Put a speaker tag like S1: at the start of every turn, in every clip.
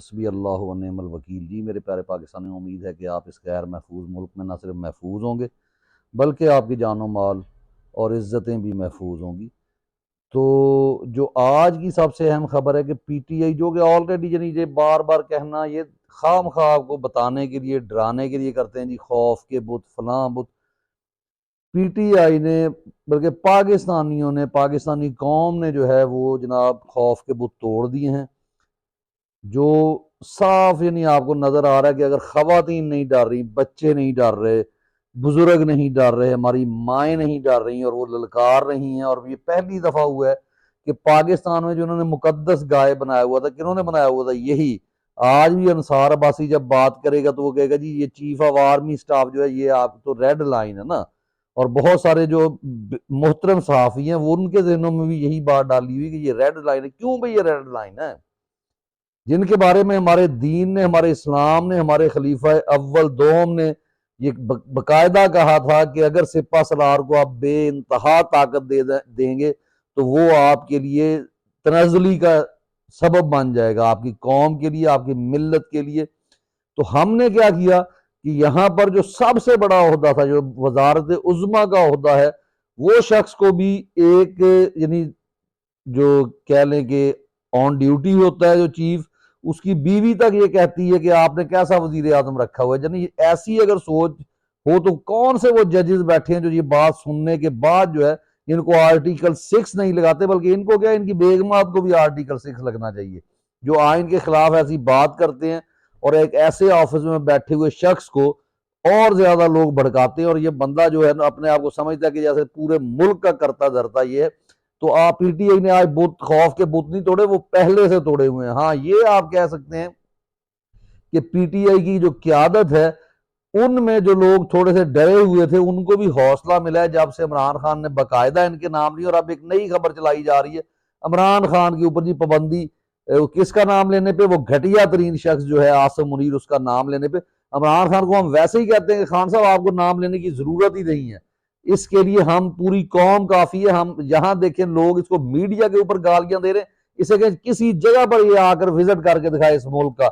S1: حسبی اللہ و نعم الوکیل۔ جی میرے پیارے پاکستانی، امید ہے کہ آپ اس غیر محفوظ ملک میں نہ صرف محفوظ ہوں گے بلکہ آپ کی جان و مال اور عزتیں بھی محفوظ ہوں گی۔ تو جو آج کی سب سے اہم خبر ہے کہ پی ٹی آئی، جو کہ آلریڈی یہ بار بار کہنا، یہ خام خواہ آپ کو بتانے کے لیے، ڈرانے کے لیے کرتے ہیں جی، خوف کے بت، فلاں بت۔ پی ٹی آئی نے، بلکہ پاکستانیوں نے، پاکستانی قوم نے جو ہے وہ جناب خوف کے بت توڑ دیے ہیں، جو صاف آپ کو نظر آ رہا ہے کہ اگر خواتین نہیں ڈر رہی، بچے نہیں ڈر رہے، بزرگ نہیں ڈر رہے، ہماری مائیں نہیں ڈر رہی اور وہ للکار رہی ہیں۔ اور یہ پہلی دفعہ ہوا ہے کہ پاکستان میں جو انہوں نے مقدس گائے بنایا ہوا تھا، کنہوں نے بنایا ہوا تھا؟ یہی آج بھی انصار عباسی جب بات کرے گا تو وہ کہے گا جی یہ چیف آف آرمی سٹاف جو ہے، یہ آپ تو ریڈ لائن ہے نا۔ اور بہت سارے جو محترم صحافی ہیں وہ ان کے ذہنوں میں بھی یہی بات ڈالی ہوئی کہ یہ ریڈ لائن ہے۔ کیوں بھئی یہ ریڈ لائن ہے؟ جن کے بارے میں ہمارے دین نے، ہمارے اسلام نے، ہمارے خلیفہ اول دوم نے یہ باقاعدہ کہا تھا کہ اگر سپہ سالار کو آپ بے انتہا طاقت دیں گے تو وہ آپ کے لیے تنزلی کا سبب بن جائے گا، آپ کی قوم کے لیے، آپ کی ملت کے لیے۔ تو ہم نے کیا کیا کہ یہاں پر جو سب سے بڑا عہدہ تھا، جو وزارت عظمیٰ کا عہدہ ہے، وہ شخص کو بھی ایک جو کہہ لیں کہ آن ڈیوٹی ہوتا ہے جو چیف، اس کی بیوی تک یہ کہتی ہے کہ آپ نے کیسا وزیر اعظم رکھا ہوا ہے۔ یعنی ایسی اگر سوچ ہو تو کون سے وہ ججز بیٹھے ہیں جو یہ بات سننے کے بعد جو ہے ان کو آرٹیکل 6 نہیں لگاتے، بلکہ ان کو کیا، ان کی بیگمات کو بھی آرٹیکل 6 لگنا چاہیے، جو آئین کے خلاف ایسی بات کرتے ہیں اور ایک ایسے آفس میں بیٹھے ہوئے شخص کو اور زیادہ لوگ بھڑکاتے ہیں۔ اور یہ بندہ جو ہے نا اپنے آپ کو سمجھتا ہے کہ جیسے پورے ملک کا کرتا دھرتا یہ ہے۔ تو آپ پی ٹی آئی نے آج خوف کے بت نہیں توڑے، وہ پہلے سے توڑے ہوئے ہیں۔ ہاں یہ آپ کہہ سکتے ہیں کہ پی ٹی آئی کی جو قیادت ہے، ان میں جو لوگ تھوڑے سے ڈرے ہوئے تھے ان کو بھی حوصلہ ملا ہے جب سے عمران خان نے باقاعدہ ان کے نام لیے۔ اور اب ایک نئی خبر چلائی جا رہی ہے عمران خان کے اوپر جی پابندی، کس کا نام لینے پہ؟ وہ گھٹیا ترین شخص جو ہے عاصم منیر، اس کا نام لینے پہ۔ عمران خان کو ہم ویسے ہی کہتے ہیں کہ خان صاحب آپ کو نام لینے کی ضرورت ہی نہیں ہے، اس کے لیے ہم پوری قوم کافی ہے۔ ہم یہاں دیکھیں لوگ اس کو میڈیا کے اوپر گالیاں دے رہے ہیں، اسے کہ کسی جگہ پر یہ آ کر وزٹ کر کے دکھائے اس ملک کا،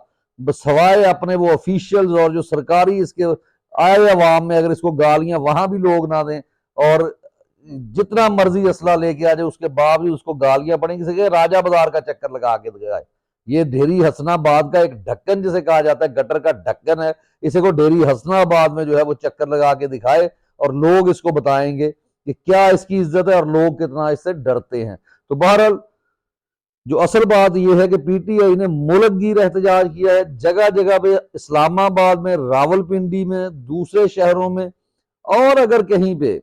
S1: سوائے اپنے وہ آفیشیلز اور جو سرکاری اس کے آئے عوام میں، اگر اس کو گالیاں وہاں بھی لوگ نہ دیں اور جتنا مرضی اسلحہ لے کے آ جائے اس کے باوجود اس کو گالیاں پڑیں، کسی کہ راجہ بازار کا چکر لگا کے دکھائے۔ یہ ڈھیری حسن آباد کا ایک ڈھکن جسے کہا جاتا ہے، گٹر کا ڈھکن ہے، اسے کو ڈھیری حسن آباد میں جو ہے وہ چکر لگا کے دکھائے اور لوگ اس کو بتائیں گے کہ کیا اس کی عزت ہے اور لوگ کتنا اس سے ڈرتے ہیں۔ تو بہرحال جو اصل بات یہ ہے کہ پی ٹی آئی نے ملک گیر احتجاج کیا ہے، جگہ جگہ پہ، اسلام آباد میں، راول پنڈی میں، دوسرے شہروں میں، اور اگر کہیں پہ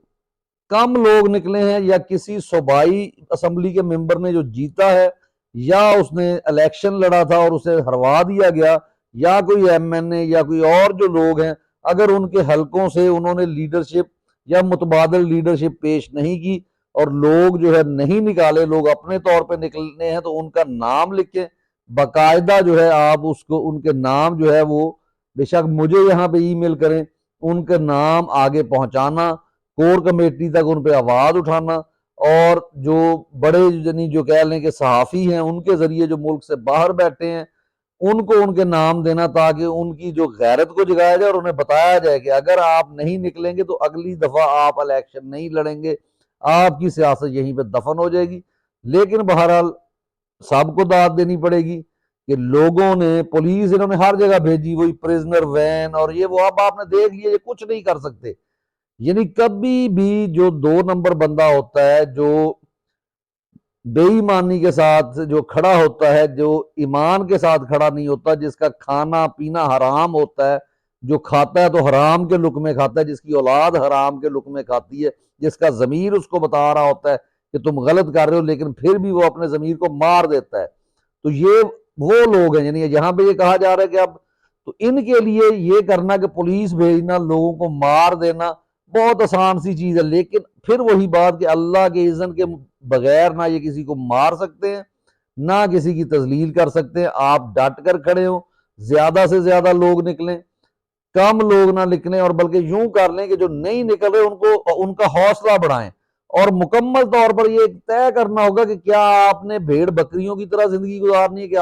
S1: کم لوگ نکلے ہیں یا کسی صوبائی اسمبلی کے ممبر نے جو جیتا ہے یا اس نے الیکشن لڑا تھا اور اسے ہروا دیا گیا، یا کوئی ایم این اے یا کوئی اور جو لوگ ہیں، اگر ان کے حلقوں سے انہوں نے لیڈرشپ یا متبادل لیڈرشپ پیش نہیں کی اور لوگ جو ہے نہیں نکالے، لوگ اپنے طور پہ نکلنے ہیں، تو ان کا نام لکھیں باقاعدہ، جو ہے آپ اس کو ان کے نام جو ہے وہ بے شک مجھے یہاں پہ ای میل کریں، ان کے نام آگے پہنچانا، کور کمیٹی تک ان پہ آواز اٹھانا، اور جو بڑے جو کہہ لیں کہ صحافی ہیں ان کے ذریعے جو ملک سے باہر بیٹھے ہیں ان کو ان کے نام دینا، تاکہ ان کی جو غیرت کو جگایا جائے اور انہیں بتایا جائے کہ اگر آپ نہیں نکلیں گے تو اگلی دفعہ آپ الیکشن نہیں لڑیں گے، آپ کی سیاست یہیں پہ دفن ہو جائے گی۔ لیکن بہرحال سب کو داد دینی پڑے گی کہ لوگوں نے، پولیس انہوں نے ہر جگہ بھیجی، وہی پریزنر وین اور یہ وہ، اب آپ نے دیکھ لیا یہ کچھ نہیں کر سکتے۔ یعنی کبھی بھی جو 2 نمبر بندہ ہوتا ہے، جو بے ایمانی کے ساتھ جو کھڑا ہوتا ہے، جو ایمان کے ساتھ کھڑا نہیں ہوتا، جس کا کھانا پینا حرام ہوتا ہے، جو کھاتا ہے تو حرام کے لقمے کھاتا ہے، جس کی اولاد حرام کے لقمے کھاتی ہے، جس کا ضمیر اس کو بتا رہا ہوتا ہے کہ تم غلط کر رہے ہو، لیکن پھر بھی وہ اپنے ضمیر کو مار دیتا ہے، تو یہ وہ لوگ ہیں۔ یعنی یہاں پہ یہ کہا جا رہا ہے کہ اب تو ان کے لیے یہ کرنا کہ پولیس بھیجنا، لوگوں کو مار دینا بہت آسان سی چیز ہے، لیکن پھر وہی بات کہ اللہ کے اذن کے بغیر نہ یہ کسی کو مار سکتے ہیں، نہ کسی کی تذلیل کر سکتے ہیں۔ آپ ڈٹ کر کھڑے ہوں، زیادہ سے زیادہ لوگ نکلیں، کم لوگ نہ نکلیں، اور بلکہ یوں کر لیں کہ جو نہیں نکل رہے ان کا حوصلہ بڑھائیں اور مکمل طور پر یہ طے کرنا ہوگا کہ کیا آپ نے بھیڑ بکریوں کی طرح زندگی گزارنی ہے کہ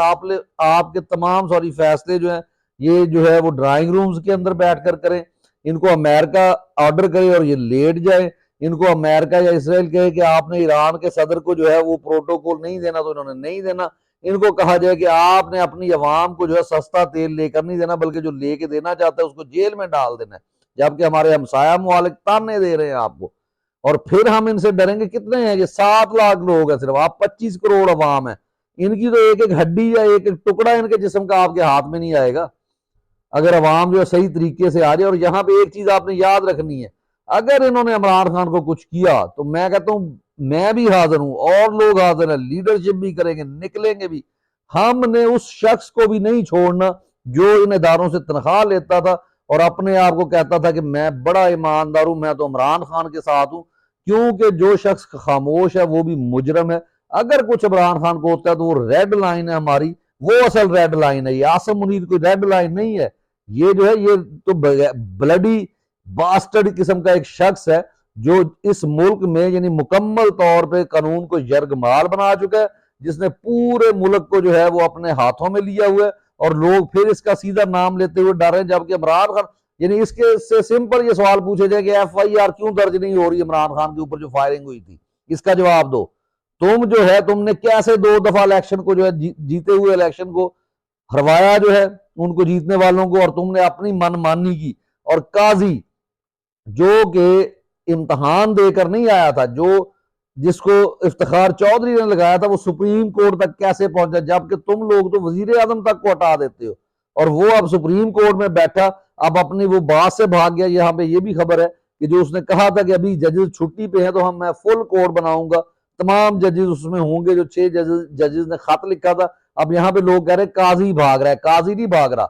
S1: آپ کے تمام فیصلے جو ہیں یہ جو ہے وہ ڈرائنگ رومز کے اندر بیٹھ کر کریں، ان کو امریکہ آرڈر کرے اور یہ لیٹ جائیں، ان کو امریکہ یا اسرائیل کہے کہ آپ نے ایران کے صدر کو جو ہے وہ پروٹوکول نہیں دینا تو انہوں نے نہیں دینا، ان کو کہا جائے کہ آپ نے اپنی عوام کو جو ہے سستا تیل لے کر نہیں دینا بلکہ جو لے کے دینا چاہتا ہے اس کو جیل میں ڈال دینا ہے، جبکہ ہمارے ہمسایہ ممالک تانے دے رہے ہیں آپ کو، اور پھر ہم ان سے ڈریں گے؟ کتنے ہیں یہ؟ 7 لاکھ لوگ ہیں صرف، آپ 25 کروڑ عوام ہیں، ان کی تو ایک ایک ہڈی یا ایک ایک ٹکڑا ان کے جسم کا آپ کے ہاتھ میں نہیں آئے گا اگر عوام جو ہے صحیح طریقے سے آ جائے۔ اور یہاں پہ ایک چیز آپ نے یاد رکھنی ہے، اگر انہوں نے عمران خان کو کچھ کیا تو میں کہتا ہوں میں بھی حاضر ہوں اور لوگ حاضر ہیں، لیڈرشپ بھی کریں گے، نکلیں گے بھی، ہم نے اس شخص کو بھی نہیں چھوڑنا جو ان اداروں سے تنخواہ لیتا تھا اور اپنے آپ کو کہتا تھا کہ میں بڑا ایماندار ہوں، میں تو عمران خان کے ساتھ ہوں، کیونکہ جو شخص خاموش ہے وہ بھی مجرم ہے۔ اگر کچھ عمران خان کو ہوتا ہے تو وہ ریڈ لائن ہے ہماری، وہ اصل ریڈ لائن ہے، یہ عاصم منیر کوئی ریڈ لائن نہیں ہے، یہ جو ہے یہ تو بلڈی باسٹرڈ قسم کا ایک شخص ہے جو اس ملک میں یعنی مکمل طور پہ قانون کو یرغمال بنا چکا ہے، جس نے پورے ملک کو جو ہے وہ اپنے ہاتھوں میں لیا ہوا ہے، اور لوگ پھر اس کا سیدھا نام لیتے ہوئے ڈر رہے ہیں، جبکہ عمران خان یعنی اس کے سے سمپل یہ سوال پوچھے جائے کہ ایف آئی آر کیوں درج نہیں ہو رہی عمران خان کے اوپر جو فائرنگ ہوئی تھی، اس کا جواب دو۔ تم جو ہے تم نے کیسے 2 دفعہ الیکشن کو جو ہے جیتے ہوئے الیکشن کو ہروایا جو ہے ان کو جیتنے والوں کو، اور تم نے اپنی من مانی کی، اور قاضی جو کہ امتحان دے کر نہیں آیا تھا، جس کو افتخار چودھری نے لگایا تھا، وہ سپریم کورٹ تک کیسے پہنچا، جبکہ تم لوگ تو وزیر اعظم تک کو ہٹا دیتے ہو، اور وہ اب سپریم کورٹ میں بیٹھا، اب اپنی وہ بات سے بھاگ گیا۔ یہاں پہ یہ بھی خبر ہے کہ جو اس نے کہا تھا کہ ابھی ججز چھٹی پہ ہیں تو میں فل کورٹ بناؤں گا، تمام ججز اس میں ہوں گے، جو 6 ججز نے خط لکھا تھا، اب یہاں پہ لوگ کہہ رہے ہیں قاضی بھاگ رہا ہے، قاضی نہیں بھاگ رہا،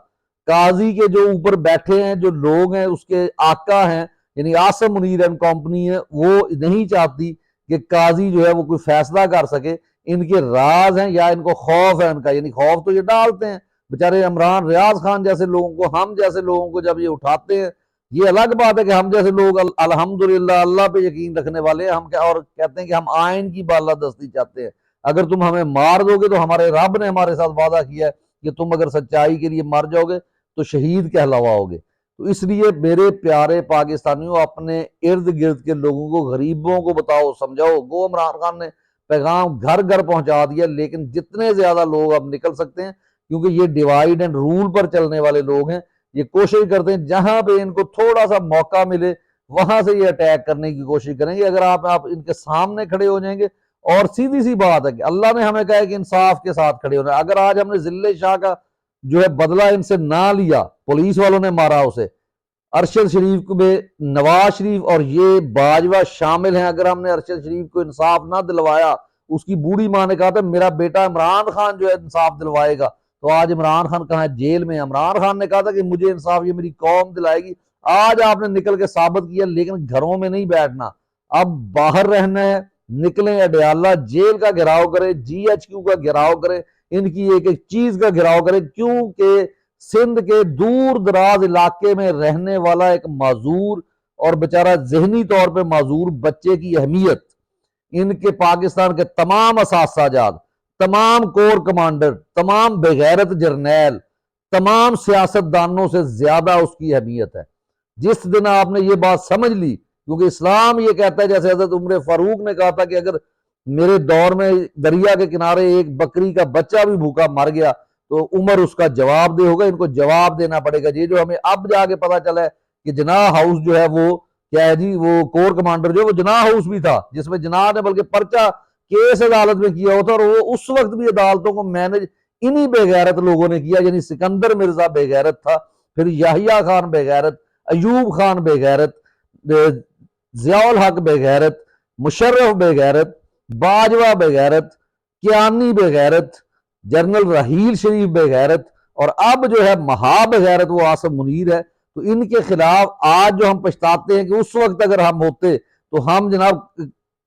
S1: قاضی کے جو اوپر بیٹھے ہیں جو لوگ ہیں اس کے آقا ہیں یعنی عاصم منیر اینڈ کمپنی ہے، وہ نہیں چاہتی کہ قاضی جو ہے وہ کوئی فیصلہ کر سکے، ان کے راز ہیں یا ان کو خوف ہے ان کا، یعنی خوف تو یہ ڈالتے ہیں بیچارے عمران ریاض خان جیسے لوگوں کو، ہم جیسے لوگوں کو جب یہ اٹھاتے ہیں، یہ الگ بات ہے کہ ہم جیسے لوگ الحمدللہ اللہ پہ یقین رکھنے والے ہیں، ہم اور کہتے ہیں کہ ہم آئین کی بالادستی چاہتے ہیں، اگر تم ہمیں مار دو گے تو ہمارے رب نے ہمارے ساتھ وعدہ کیا ہے کہ تم اگر سچائی کے لیے مر جاؤ گے تو شہید کہلواؤ گے۔ تو اس لیے میرے پیارے پاکستانیوں، اپنے ارد گرد کے لوگوں کو، غریبوں کو بتاؤ، سمجھاؤ۔ گو عمران خان نے پیغام گھر گھر پہنچا دیا، لیکن جتنے زیادہ لوگ اب نکل سکتے ہیں، کیونکہ یہ ڈیوائیڈ اینڈ رول پر چلنے والے لوگ ہیں، یہ کوشش کرتے ہیں جہاں پہ ان کو تھوڑا سا موقع ملے وہاں سے یہ اٹیک کرنے کی کوشش کریں گے۔ اگر آپ ان کے سامنے کھڑے ہو جائیں گے، اور سیدھی سی بات ہے کہ اللہ نے ہمیں کہا ہے کہ انصاف کے ساتھ کھڑے ہونا ہے، اگر آج ہم نے ذلِ شاہ کا جو ہے بدلہ ان سے نہ لیا، پولیس والوں نے مارا اسے، ارشد شریف میں نواز شریف اور یہ باجوہ شامل ہیں، اگر ہم نے ارشد شریف کو انصاف نہ دلوایا، اس کی بوڑھی ماں نے کہا تھا میرا بیٹا عمران خان جو ہے انصاف دلوائے گا، تو آج عمران خان کہاں ہے؟ جیل میں۔ عمران خان نے کہا تھا کہ مجھے انصاف یہ میری قوم دلائے گی، آج آپ نے نکل کے ثابت کیا، لیکن گھروں میں نہیں بیٹھنا، اب باہر رہنا ہے، نکلیں اڈیالہ جیل کا گھیراؤ کریں، جی ایچ کیو کا گھیراؤ کریں، ان کی ایک ایک چیز کا گھیراؤ کریں، کیونکہ سندھ کے دور دراز علاقے میں رہنے والا ایک معذور اور بیچارہ ذہنی طور پہ معذور بچے کی اہمیت ان کے پاکستان کے تمام اساتذہ جات، تمام کور کمانڈر، تمام بغیرت جرنیل، تمام سیاست دانوں سے زیادہ اس کی اہمیت ہے۔ جس دن آپ نے یہ بات سمجھ لی، کیونکہ اسلام یہ کہتا ہے، جیسے حضرت عمر فاروق نے کہا تھا کہ اگر میرے دور میں دریا کے کنارے ایک بکری کا بچہ بھی بھوکا مر گیا تو عمر اس کا جواب دے ہوگا، ان کو جواب دینا پڑے گا۔ یہ جو ہمیں اب جا کے پتا چلا ہے کہ جناح ہاؤس جو ہے وہ کیا ہے جی، وہ کور کمانڈر جو وہ جناح ہاؤس بھی تھا، جس میں جناح نے بلکہ پرچہ کیس عدالت میں کیا ہوتا، اور وہ اس وقت بھی عدالتوں کو مینج انہی بے غیرت لوگوں نے کیا، یعنی سکندر مرزا بے غیرت تھا، پھر یحییٰ خان بے غیرت، ایوب خان بے غیرت، ضیاء الحق بے غیرت، مشرف بے غیرت، باجوہ بے غیرت، کیانی بے غیرت، جنرل رحیل شریف بے غیرت، اور اب جو ہے مہا بے غیرت وہ عاصم منیر ہے۔ تو ان کے خلاف آج جو ہم پچھتاتے ہیں کہ اس وقت اگر ہم ہوتے تو ہم جناب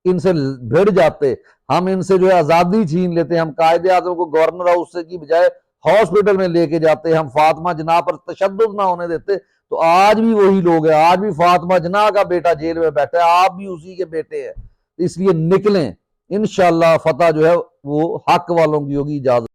S1: ان سے بھیڑ جاتے، ہم ان سے جو ہے آزادی چھین لیتے، ہم قائد اعظم کو گورنر ہاؤس سے کی بجائے ہاسپٹل میں لے کے جاتے، ہم فاطمہ جناح پر تشدد نہ ہونے دیتے۔ تو آج بھی وہی لوگ ہیں، آج بھی فاطمہ جناح کا بیٹا جیل میں بیٹھا ہے، آپ بھی اسی کے بیٹے ہیں۔ اس لیے نکلیں، انشاءاللہ فتح جو ہے وہ حق والوں کی ہوگی۔ اجازت